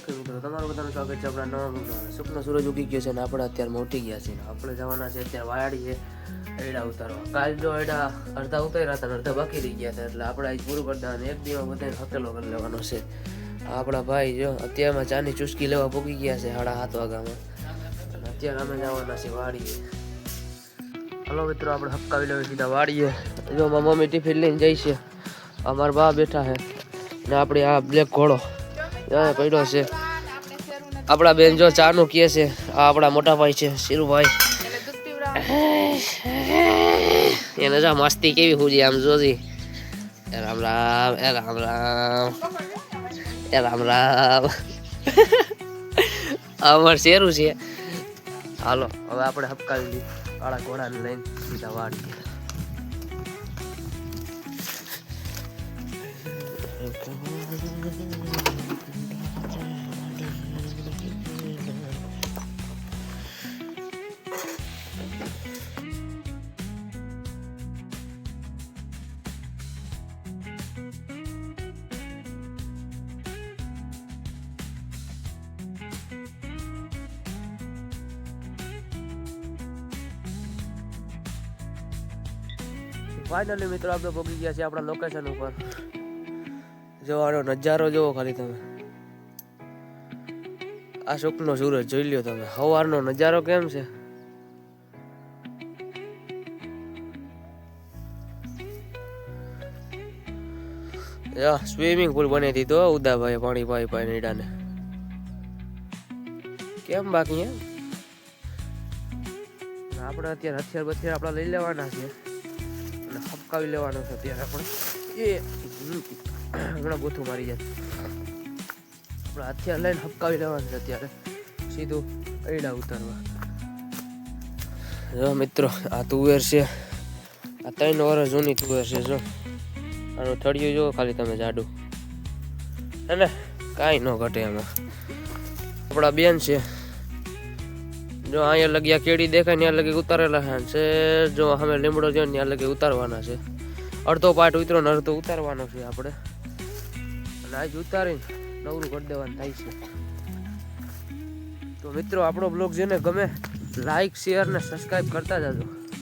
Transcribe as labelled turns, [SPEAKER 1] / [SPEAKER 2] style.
[SPEAKER 1] Okay મિત્રો, તમારું બધાનું સ્વાગત છે આપણા નવા સુખનો સૂરજ ઉગી ગયો છે અને આપણે અત્યારે ઉઠી ગયા છીએ. આપણે જવાના છે અત્યારે વાડીએ એડા ઉતારવા. કાલ જો એડા અડધા ઉતાર્યા હતા અડધા બાકી રહી ગયા હતા, એટલે આપણે આજ પૂરું કરી દેવાનું. એક દિવસ બધાને હકેલો કરી લેવાનો છે. આપણા ભાઈ જો અત્યારમાં ચાની ચુસ્કી લેવા પૂગી ગયા છે 7:30 વાગ્યામાં, અને અત્યારે અમે જવાના છીએ વાડીએ. હલો મિત્રો, આપણે હપકાવી લેવા સીધા વાડીએ. જો મારી મમ્મી ટિફિન લઈને જાય છે, અમારા બા બેઠા છે ને આપણે આ બ્લેક ઘોડો પડ્યો છે. આપણા બેન જો ચાનું કહે છે. આ આપણા મોટા ભાઈ છે શીરુભાઈ, એને જા મસ્તી કેવી હુજી આમ જોજી. રામ રામ, એ રામ રામ, એ રામ રામ. અમાર શેરું છે. હાલો હવે આપણે હપકાવી લઈએ કાળા ઘોડાને લઈને સીધા વાડીએ. ફાઇનલી મિત્રો આપણે પહોંચી ગયા છીએ આપણા લોકેશન ઉપર. જોવાનો નજારો જોવો ખાલી તમે. આ સુખનો સૂરજ જોઈ લ્યો તમે. સવારનો નજારો કેમ છે. સ્વિમિંગ પુલ બની દીધો ઉદાભાઈ પાણી પાઈ પાઈ નીડાને. કેમ બાકી એમ આપણે અત્યારે હથિયાર બથિયાર આપણા લઈ લેવાના છે, હપકાવી લેવાનો છે અત્યારે આપણે. એ હમણાં ગોથું મારી જાય. આપણે હથિયાર લઈને હપકાવી લેવાનું છે અત્યારે સીધું એડા ઉતારવા. જો મિત્રો આ તુવેર છે, આ 3 વર્ષ જૂની તુવેર છે. જો આનું થળિયું જો ખાલી તમે જાડું હે ને, કાંઈ ન ઘટે એમાં. આપણા બેન છે જો અહીંયા લગી આ કેડી દેખાય ત્યાં લગી ઉતારેલા છે. જો અમે લીમડો જો ત્યાં લગી ઉતારવાના છે. અડધો પાટ ઉતરો ને અડધો ઉતારવાનો છે આપણે, અને આજ ઉતારીને નવરું કરી દેવાનું થાય છે. તો મિત્રો આપણો બ્લોગ જેને ગમે લાઈક શેર ને સબસ્ક્રાઈબ કરતા જજો.